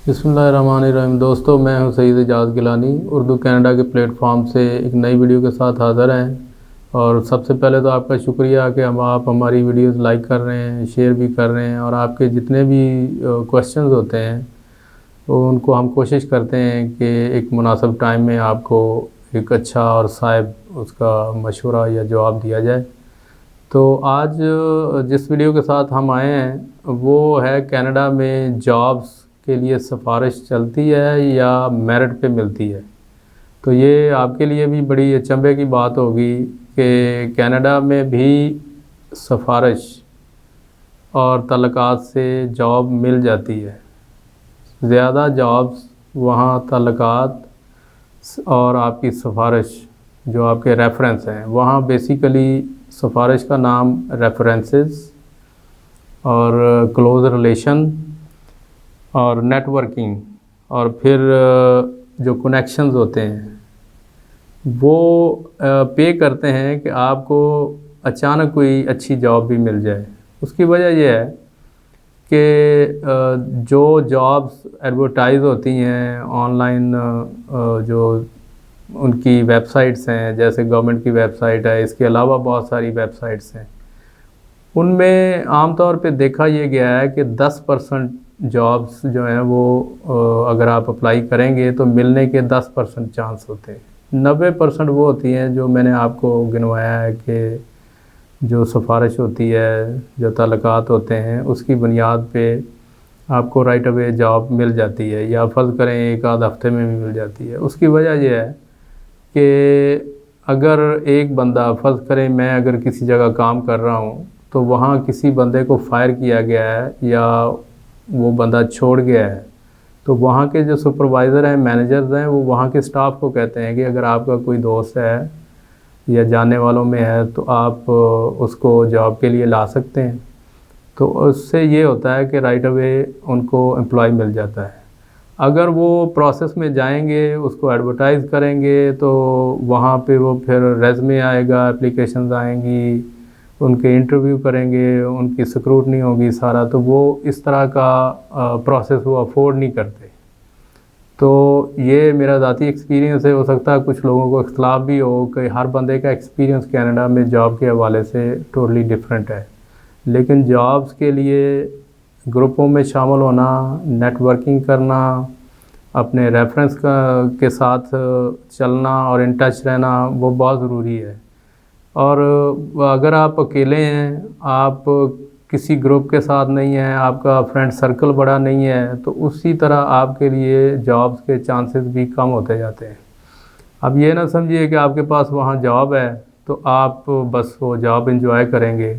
बिस्मिल्लाहिर्रहमानिर्रहीम। दोस्तों, मैं हूं सईद एजाज़ गिलानी। उर्दू कनाडा के प्लेटफॉर्म से एक नई वीडियो के साथ हाज़िर हैं। और सबसे पहले तो आपका शुक्रिया कि आप हमारी वीडियोस लाइक कर रहे हैं, शेयर भी कर रहे हैं, और आपके जितने भी क्वेश्चंस होते हैं तो उनको हम कोशिश करते हैं कि एक मुनासिब टाइम में आपको एक अच्छा और साहिब उसका मशवरा या जवाब दिया जाए। तो आज जिस वीडियो के साथ हम आए हैं वो है कनाडा में जॉब्स के लिए सिफारिश चलती है या मेरिट पे मिलती है। तो ये आपके लिए भी बड़ी अचंभे की बात होगी कि कनाडा में भी सिफारिश और तल्लुकात से जॉब मिल जाती है। ज़्यादा जॉब्स वहाँ तल्लुकात और आपकी सिफारिश जो आपके रेफरेंस हैं, वहाँ बेसिकली सिफारिश का नाम रेफरेंसेस और क्लोज़ रिलेशन और नेटवर्किंग और फिर जो कनेक्शंस होते हैं वो पे करते हैं कि आपको अचानक कोई अच्छी जॉब भी मिल जाए। उसकी वजह यह है कि जो जॉब्स एडवर्टाइज़ होती हैं ऑनलाइन, जो उनकी वेबसाइट्स हैं, जैसे गवर्नमेंट की वेबसाइट है, इसके अलावा बहुत सारी वेबसाइट्स हैं, उनमें आमतौर पे देखा ये गया है कि 10% जॉब्स जो हैं वो अगर आप अप्लाई करेंगे तो मिलने के 10% चांस होते हैं। 90% वो होती हैं जो मैंने आपको गिनवाया है कि जो सिफारिश होती है, जो तल्लुकात होते हैं, उसकी बुनियाद पे आपको राइट अवे जॉब मिल जाती है, या फ़र्ज़ करें एक आध हफ्ते में भी मिल जाती है। उसकी वजह यह है कि अगर एक बंदा, फ़र्ज़ करें मैं अगर किसी जगह काम कर रहा हूँ तो वहाँ किसी बंदे को फ़ायर किया गया है या वो बंदा छोड़ गया है, तो वहाँ के जो सुपरवाइज़र हैं, मैनेजर्स हैं, वो वहाँ के स्टाफ को कहते हैं कि अगर आपका कोई दोस्त है या जानने वालों में है तो आप उसको जॉब के लिए ला सकते हैं। तो उससे ये होता है कि राइट अवे उनको एम्प्लॉय मिल जाता है। अगर वो प्रोसेस में जाएंगे, उसको एडवर्टाइज़ करेंगे, तो वहाँ पे वो फिर रेज़्यूमे आएगा, एप्लीकेशंस आएंगी, उनके इंटरव्यू करेंगे, उनकी स्क्रूटनी होगी सारा, तो वो इस तरह का प्रोसेस वो अफोर्ड नहीं करते। तो ये मेरा ज़ाती एक्सपीरियंस है। हो सकता है कुछ लोगों को इख्तलाफ भी हो कि हर बंदे का एक्सपीरियंस कनाडा में जॉब के हवाले से टोटली डिफरेंट है, लेकिन जॉब्स के लिए ग्रुपों में शामिल होना, नेटवर्किंग करना, अपने रेफरेंस के साथ चलना और इन टच रहना वो बहुत ज़रूरी है। और अगर आप अकेले हैं, आप किसी ग्रुप के साथ नहीं हैं, आपका फ्रेंड सर्कल बड़ा नहीं है, तो उसी तरह आपके लिए जॉब्स के चांसेस भी कम होते जाते हैं। अब ये ना समझिए कि आपके पास वहाँ जॉब है तो आप बस वो जॉब एंजॉय करेंगे।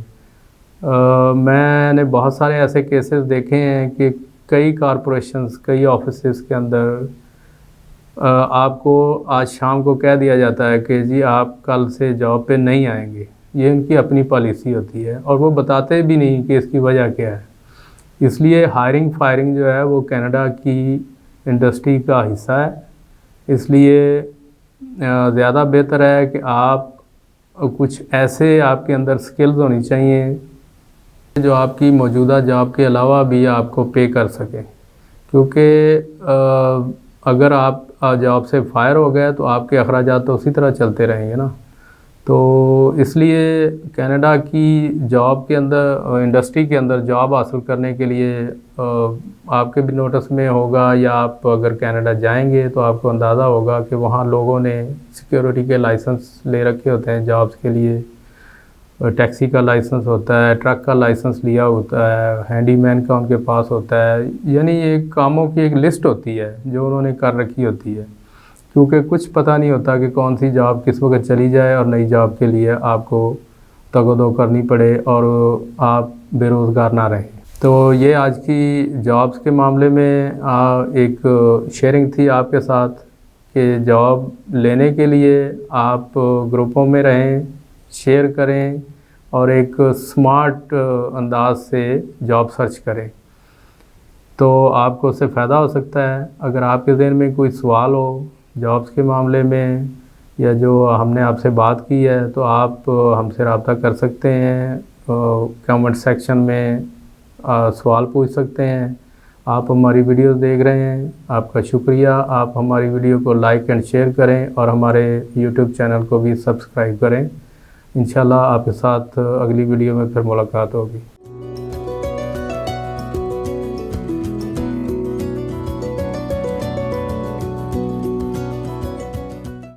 मैंने बहुत सारे ऐसे केसेस देखे हैं कि कई कॉरपोरेशंस, कई ऑफिसेस के अंदर आपको आज शाम को कह दिया जाता है कि जी आप कल से जॉब पे नहीं आएंगे। ये उनकी अपनी पॉलिसी होती है और वो बताते भी नहीं कि इसकी वजह क्या है। इसलिए हायरिंग फायरिंग जो है वो कनाडा की इंडस्ट्री का हिस्सा है। इसलिए ज़्यादा बेहतर है कि आप कुछ ऐसे आपके अंदर स्किल्स होनी चाहिए जो आपकी मौजूदा जॉब के अलावा भी आपको पे कर सकें, क्योंकि अगर आप जॉब से फायर हो गए तो आपके अखराजात तो उसी तरह चलते रहेंगे ना। तो इसलिए कनाडा की जॉब के अंदर, इंडस्ट्री के अंदर जॉब हासिल करने के लिए आपके भी नोटिस में होगा, या आप अगर कनाडा जाएंगे तो आपको अंदाज़ा होगा कि वहाँ लोगों ने सिक्योरिटी के लाइसेंस ले रखे होते हैं जॉब्स के लिए। टैक्सी का लाइसेंस होता है, ट्रक का लाइसेंस लिया होता है, हैंडीमैन का उनके पास होता है। यानी ये कामों की एक लिस्ट होती है जो उन्होंने कर रखी होती है, क्योंकि कुछ पता नहीं होता कि कौन सी जॉब किस वक्त चली जाए और नई जॉब के लिए आपको तगदो करनी पड़े और आप बेरोज़गार ना रहें। तो ये आज की जॉब्स के मामले में एक शेयरिंग थी आपके साथ कि जॉब लेने के लिए आप ग्रुपों में रहें, शेयर करें और एक स्मार्ट अंदाज से जॉब सर्च करें, तो आपको उससे फ़ायदा हो सकता है। अगर आपके ज़हन में कोई सवाल हो जॉब्स के मामले में, या जो हमने आपसे बात की है, तो आप हमसे रब्ता कर सकते हैं, कमेंट सेक्शन में सवाल पूछ सकते हैं। आप हमारी वीडियोस देख रहे हैं, आपका शुक्रिया। आप हमारी वीडियो को लाइक एंड शेयर करें और हमारे यूट्यूब चैनल को भी सब्सक्राइब करें। इंशाल्लाह आपके साथ अगली वीडियो में फिर मुलाकात होगी।